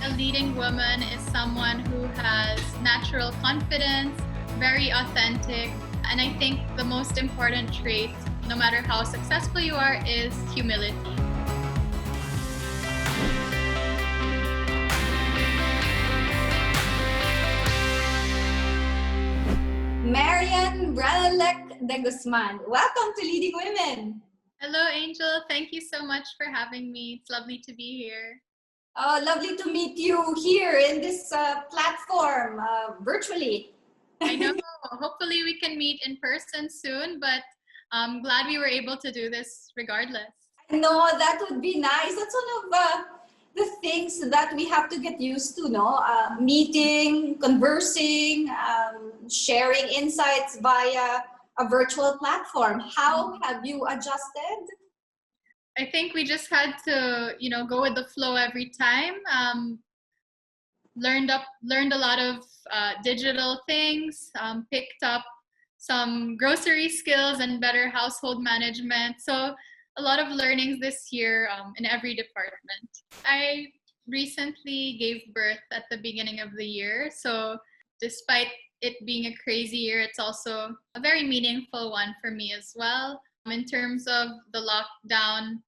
A leading woman is someone who has natural confidence, very authentic, and I think the most important trait, no matter how successful you are, is humility. Marion Branellec De Guzman. Welcome to Leading Women. Hello, Angel. Thank you so much for having me. It's lovely to be here. Oh, lovely to meet you here in this platform, virtually. I know. Hopefully we can meet in person soon, but I'm glad we were able to do this regardless. No, that would be nice. That's one of the things that we have to get used to, no? Meeting, conversing, sharing insights via a virtual platform. How have you adjusted? I think we just had to, go with the flow every time. Learned a lot of digital things, picked up some grocery skills and better household management. So a lot of learnings this year in every department. I recently gave birth at the beginning of the year. So despite it being a crazy year, it's also a very meaningful one for me as well. In terms of the lockdown,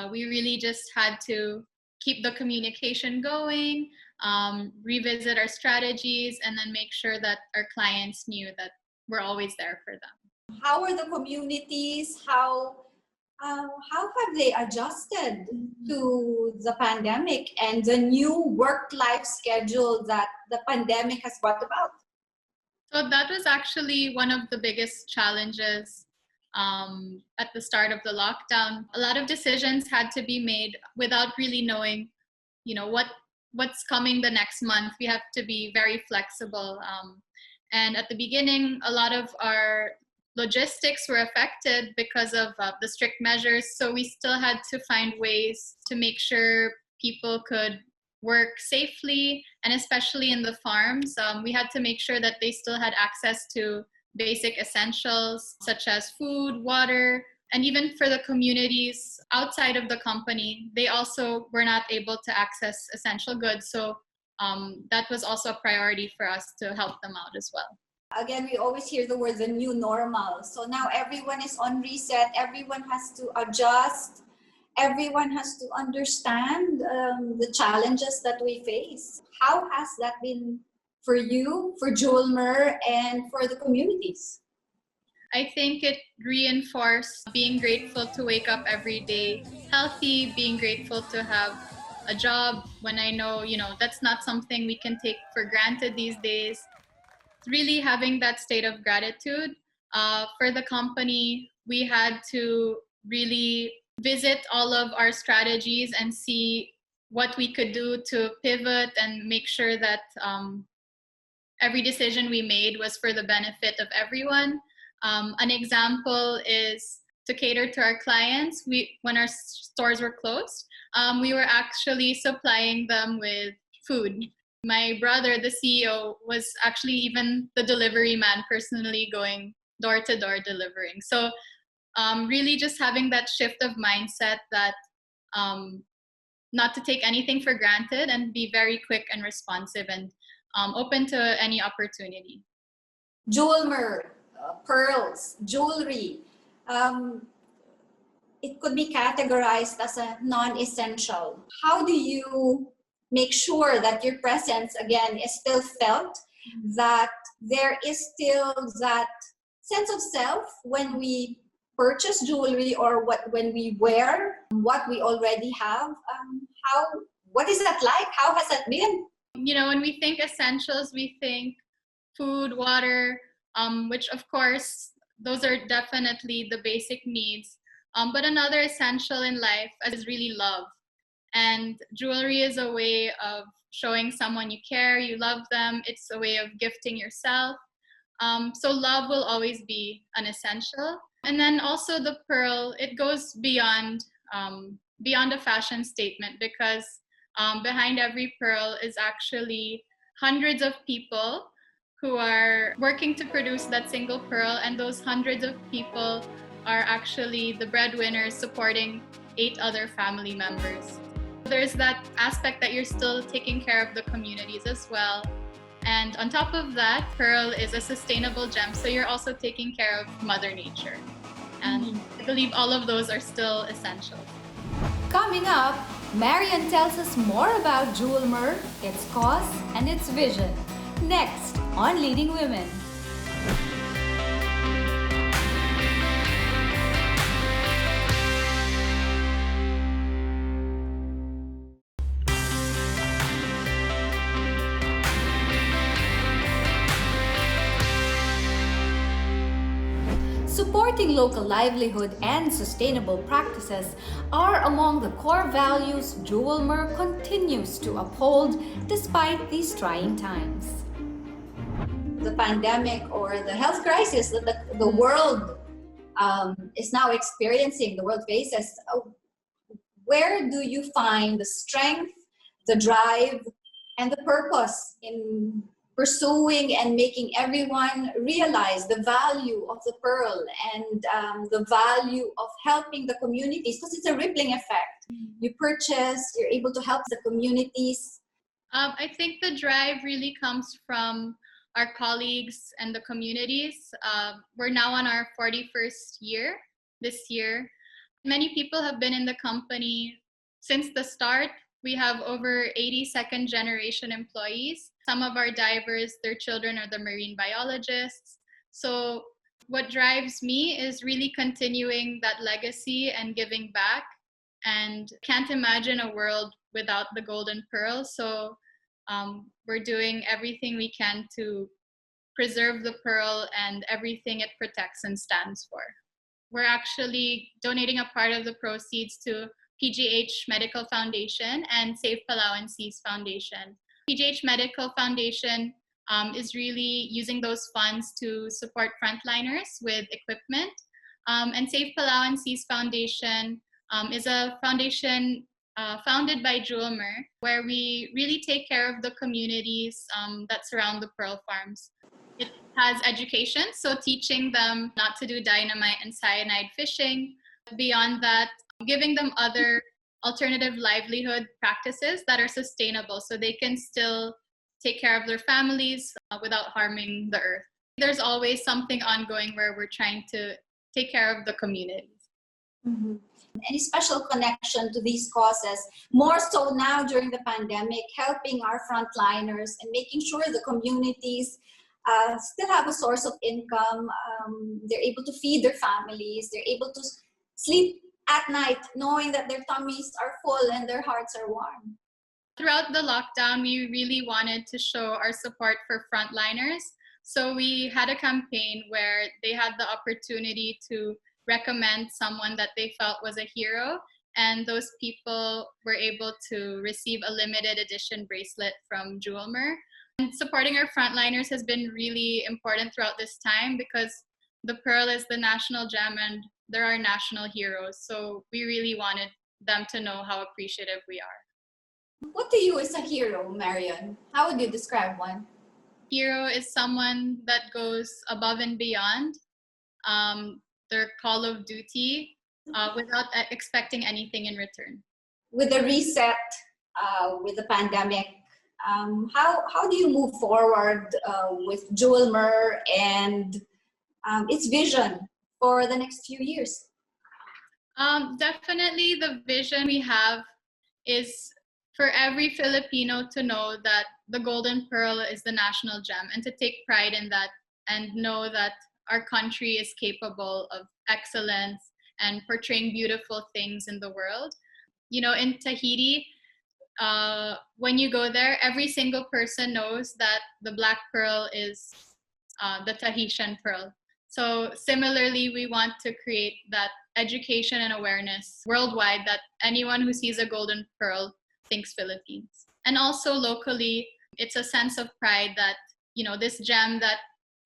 we really just had to keep the communication going, revisit our strategies, and then make sure that our clients knew that we're always there for them. How are the communities? How have they adjusted to the pandemic and the new work-life schedule that the pandemic has brought about? So that was actually one of the biggest challenges at the start of the lockdown. A lot of decisions had to be made without really knowing, what's coming the next month. We have to be very flexible. And at the beginning, a lot of our logistics were affected because of the strict measures. So we still had to find ways to make sure people could work safely, and especially in the farms, we had to make sure that they still had access to basic essentials such as food, water, and even for the communities outside of the company, they also were not able to access essential goods. So that was also a priority for us to help them out as well. Again, we always hear the word the new normal. So now everyone is on reset. Everyone has to adjust. Everyone has to understand the challenges that we face. How has that been for you, for Julmer, and for the communities? I think it reinforced being grateful to wake up every day healthy, being grateful to have a job when I know, that's not something we can take for granted these days. Really having that state of gratitude. For the company, we had to really visit all of our strategies and see what we could do to pivot and make sure that every decision we made was for the benefit of everyone. An example is to cater to our clients. When our stores were closed, we were actually supplying them with food. My brother, the CEO, was actually even the delivery man, personally going door to door delivering. So really just having that shift of mindset that not to take anything for granted and be very quick and responsive and open to any opportunity. Julmer, pearls, jewelry, it could be categorized as a non-essential. How do you make sure that your presence, again, is still felt, that there is still that sense of self when we purchase jewelry or when we wear what we already have? What is that like? How has that been? When we think essentials, we think food, water, which of course, those are definitely the basic needs. But another essential in life is really love. And jewelry is a way of showing someone you care, you love them. It's a way of gifting yourself. So love will always be an essential. And then also the pearl, it goes beyond a fashion statement, because behind every pearl is actually hundreds of people who are working to produce that single pearl, and those hundreds of people are actually the breadwinners supporting 8 other family members. there's that aspect that you're still taking care of the communities as well. And on top of that, pearl is a sustainable gem, so you're also taking care of Mother Nature. And I believe all of those are still essential. Coming up, Marion tells us more about Jewel Mer, its cause, and its vision. Next on Leading Women. Supporting local livelihood and sustainable practices are among the core values Jewel Mer continues to uphold despite these trying times. The pandemic or the health crisis that the world is now experiencing, the world faces, where do you find the strength, the drive, and the purpose in pursuing and making everyone realize the value of the pearl and the value of helping the communities? Because it's a rippling effect. You purchase, you're able to help the communities. I think the drive really comes from our colleagues and the communities. We're now on our 41st year this year. Many people have been in the company since the start. We have over 80 second generation employees. Some of our divers, their children are the marine biologists. So what drives me is really continuing that legacy and giving back, and can't imagine a world without the golden pearl. So we're doing everything we can to preserve the pearl and everything it protects and stands for. We're actually donating a part of the proceeds to PGH Medical Foundation and Save Palawan Seas Foundation. PGH Medical Foundation is really using those funds to support frontliners with equipment. And Save Palawan Seas Foundation is a foundation founded by Jewel Mer, where we really take care of the communities that surround the pearl farms. It has education, so teaching them not to do dynamite and cyanide fishing. Beyond that, giving them other alternative livelihood practices that are sustainable so they can still take care of their families without harming the earth. There's always something ongoing where we're trying to take care of the communities. Mm-hmm. Any special connection to these causes, more so now during the pandemic, helping our frontliners and making sure the communities still have a source of income. They're able to feed their families, they're able to sleep at night knowing that their tummies are full and their hearts are warm. Throughout the lockdown, we really wanted to show our support for frontliners. So we had a campaign where they had the opportunity to recommend someone that they felt was a hero, and those people were able to receive a limited edition bracelet from Jewel Mer. And supporting our frontliners has been really important throughout this time because the pearl is the national gem and they're our national heroes. So we really wanted them to know how appreciative we are. What to you is a hero, Marion? How would you describe one? Hero is someone that goes above and beyond their call of duty without expecting anything in return. With the reset, with the pandemic, how do you move forward with Jewel Mer and its vision for the next few years? Definitely the vision we have is for every Filipino to know that the golden pearl is the national gem and to take pride in that and know that our country is capable of excellence and portraying beautiful things in the world. You know, in Tahiti, when you go there, every single person knows that the black pearl is the Tahitian pearl. So similarly, we want to create that education and awareness worldwide that anyone who sees a golden pearl thinks Philippines. And also locally, it's a sense of pride that, you know, this gem that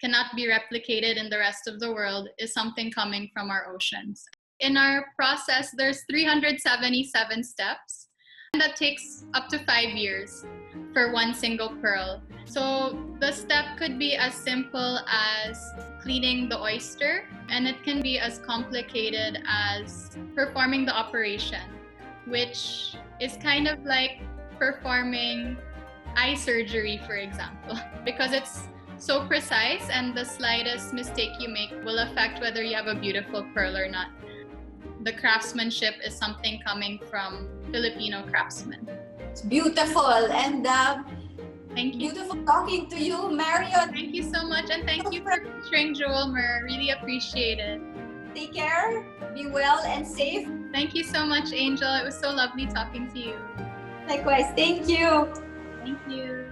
cannot be replicated in the rest of the world is something coming from our oceans. In our process, there's 377 steps, and that takes up to 5 years for one single pearl. So the step could be as simple as cleaning the oyster, and it can be as complicated as performing the operation, which is kind of like performing eye surgery, for example, because it's so precise and the slightest mistake you make will affect whether you have a beautiful pearl or not. The craftsmanship is something coming from Filipino craftsmen. It's beautiful, and thank you. Beautiful talking to you, Marion. Thank you so much, and thank you for featuring Jewel Mer. Really appreciate it. Take care, be well and safe. Thank you so much, Angel. It was so lovely talking to you. Likewise, thank you. Thank you.